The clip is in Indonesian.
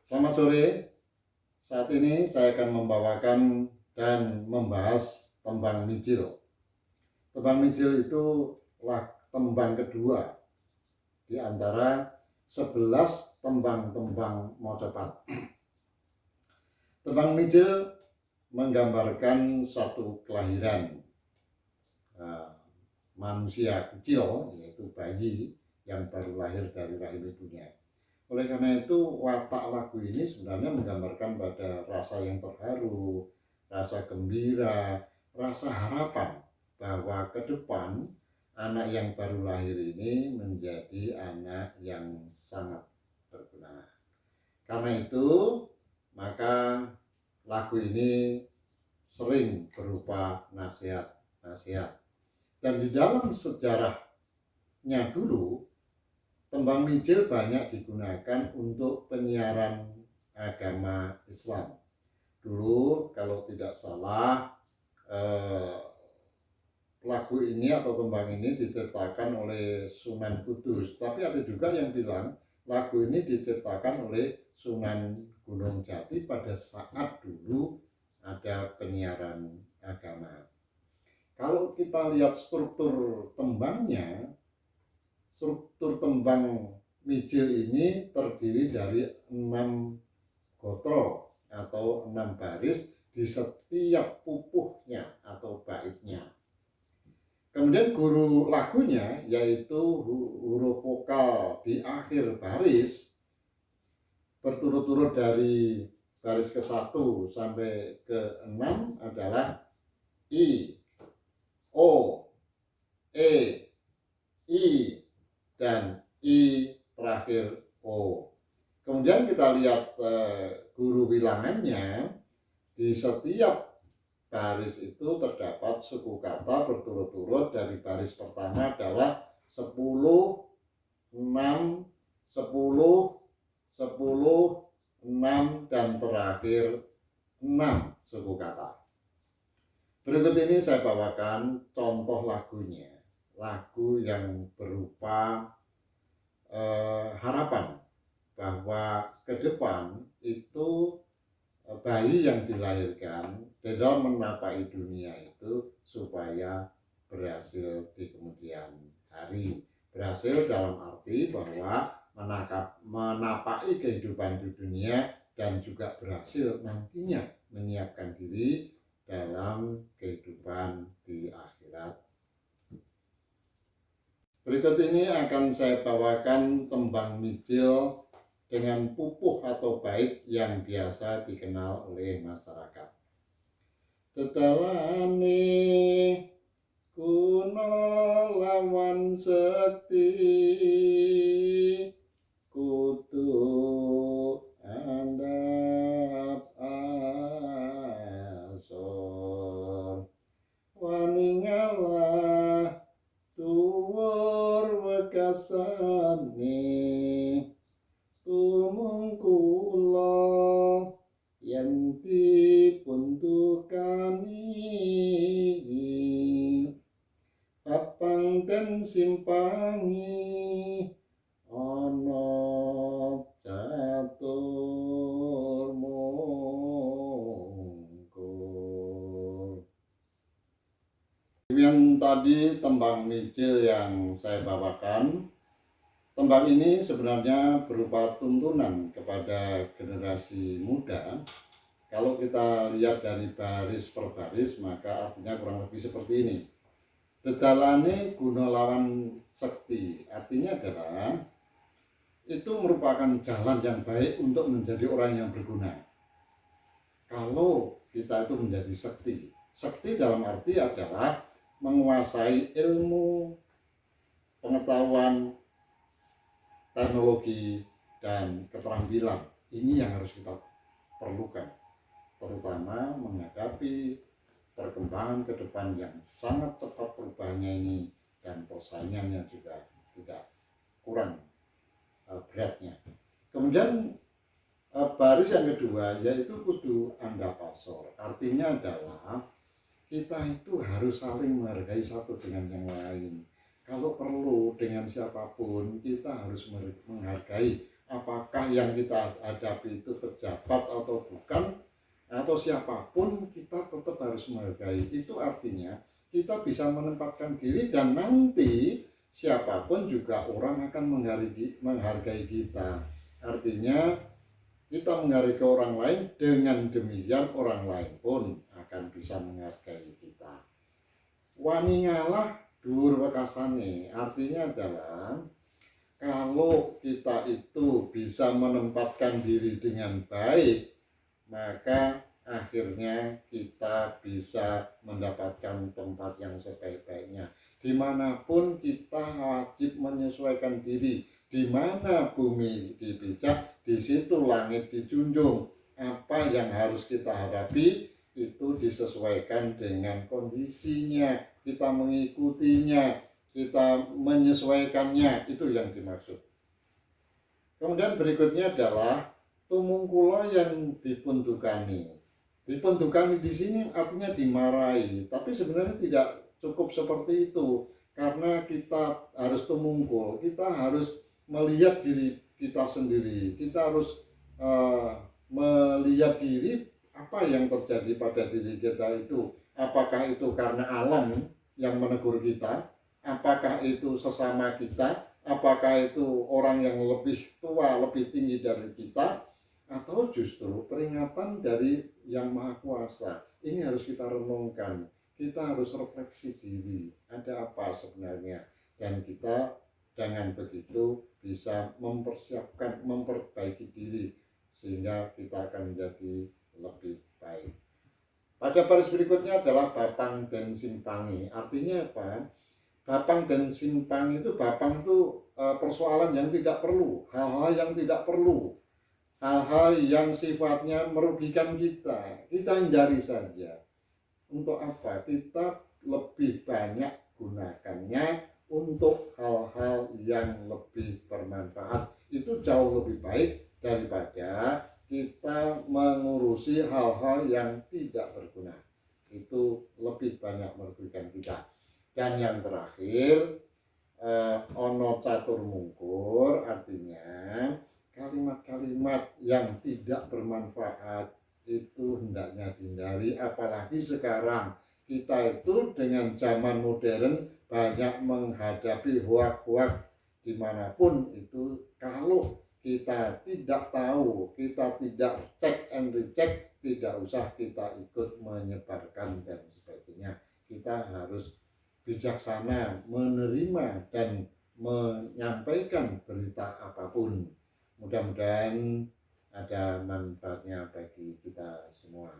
Selamat sore. Saat ini saya akan membawakan dan membahas tembang mijil. Tembang mijil itu tembang kedua di antara 11 tembang-tembang Mojopat. Tembang mijil menggambarkan suatu kelahiran manusia kecil, yaitu bayi yang baru lahir dari rahim ibunya. Oleh karena itu, watak lagu ini sebenarnya menggambarkan pada rasa yang terharu, rasa gembira, rasa harapan bahwa ke depan anak yang baru lahir ini menjadi anak yang sangat berguna. Karena itu, maka lagu ini sering berupa nasihat-nasihat. Dan di dalam sejarahnya dulu, tembang mijil banyak digunakan untuk penyiaran agama Islam. Dulu kalau tidak salah lagu ini atau tembang ini diciptakan oleh Sunan Kudus. Tapi ada juga yang bilang lagu ini diciptakan oleh Sunan Gunung Jati pada saat dulu ada penyiaran agama. Kalau kita lihat struktur tembangnya, struktur tembang mijil ini terdiri dari 6 gotro atau 6 baris di setiap pupuhnya atau baitnya. Kemudian guru lagunya yaitu huruf vokal di akhir baris berturut-turut dari baris ke-1 sampai ke-6 adalah I, O, E, I, dan I terakhir O. Kemudian kita lihat guru bilangannya, di setiap baris itu terdapat suku kata berturut-turut. Dari baris pertama adalah 10, 6, 10, 10, 6, dan terakhir 6 suku kata. Berikut ini saya bawakan contoh lagunya. Lagu yang berupa harapan bahwa ke depan itu bayi yang dilahirkan dalam menapai dunia itu supaya berhasil di kemudian hari. Berhasil dalam arti bahwa menapai kehidupan di dunia dan juga berhasil nantinya menyiapkan diri dalam kehidupan di akhirat. Berikut ini akan saya bawakan tembang mijil dengan pupuh atau bait yang biasa dikenal oleh masyarakat. Tetalane kuno lawan sekti kudu andap asor waningalah dhuwur wekasane tumungkula yen dipun tukani papang den simpangi ana catur mungkul. Demikian tadi tembang mijil yang saya bawakan. Tembang ini sebenarnya berupa tuntunan kepada generasi muda. Kalau kita lihat dari baris per baris, maka artinya kurang lebih seperti ini. Dedalane guna lawan sekti, artinya adalah itu merupakan jalan yang baik untuk menjadi orang yang berguna. Kalau kita itu menjadi sekti, sekti dalam arti adalah menguasai ilmu, pengetahuan, teknologi, dan keterampilan. Ini yang harus kita perlukan, terutama menghadapi perkembangan ke depan yang sangat cepat perubahannya ini, dan persaingannya juga tidak kurang beratnya. Kemudian baris yang kedua yaitu kudu andapasor, artinya adalah kita itu harus saling menghargai satu dengan yang lain. Kalau perlu dengan siapapun kita harus menghargai apakah yang kita hadapi itu pejabat atau bukan, atau siapapun, kita tetap harus menghargai. Itu artinya kita bisa menempatkan diri, dan nanti siapapun juga orang akan menghargai kita. Artinya kita menghargai orang lain, dengan demikian orang lain pun akan bisa menghargai kita. Wani ngalah dhuwur wekasane, artinya adalah kalau kita itu bisa menempatkan diri dengan baik, maka akhirnya kita bisa mendapatkan tempat yang sebaik-baiknya. Dimanapun kita wajib menyesuaikan diri. Di mana bumi dipijak, di situ langit dijunjung. Apa yang harus kita hadapi itu disesuaikan dengan kondisinya. Kita mengikutinya, kita menyesuaikannya, itu yang dimaksud. Kemudian berikutnya adalah tumungkula yang dipundukani. Dipundukani di sini artinya dimarahi, tapi sebenarnya tidak cukup seperti itu, karena kita harus tumungkul, kita harus melihat diri kita sendiri, kita harus melihat diri apa yang terjadi pada diri kita itu. Apakah itu karena alam yang menegur kita, apakah itu sesama kita, apakah itu orang yang lebih tua, lebih tinggi dari kita, atau justru peringatan dari Yang Maha Kuasa. Ini harus kita renungkan, kita harus refleksi diri, ada apa sebenarnya, dan kita dengan begitu bisa mempersiapkan, memperbaiki diri, sehingga kita akan menjadi lebih baik. Pada baris berikutnya adalah bapang dan simpangi. Artinya apa? Bapang dan simpang itu, bapang itu persoalan yang tidak perlu, hal-hal yang tidak perlu, hal-hal yang sifatnya merugikan kita hindari saja. Untuk apa? Kita lebih banyak gunakannya untuk hal-hal yang lebih bermanfaat. Itu jauh lebih baik daripada kita mengurusi hal-hal yang tidak berguna. Itu lebih banyak merugikan kita. Dan yang terakhir, ono catur mungkur, artinya kalimat-kalimat yang tidak bermanfaat itu hendaknya dihindari. Apalagi sekarang kita itu dengan zaman modern banyak menghadapi hoak-hoak dimanapun itu. Kalau kita tidak tahu, kita tidak cek and recheck, tidak usah kita ikut menyebarkan dan sebagainya. Kita harus bijaksana menerima dan menyampaikan berita apapun. Mudah-mudahan ada manfaatnya bagi kita semua.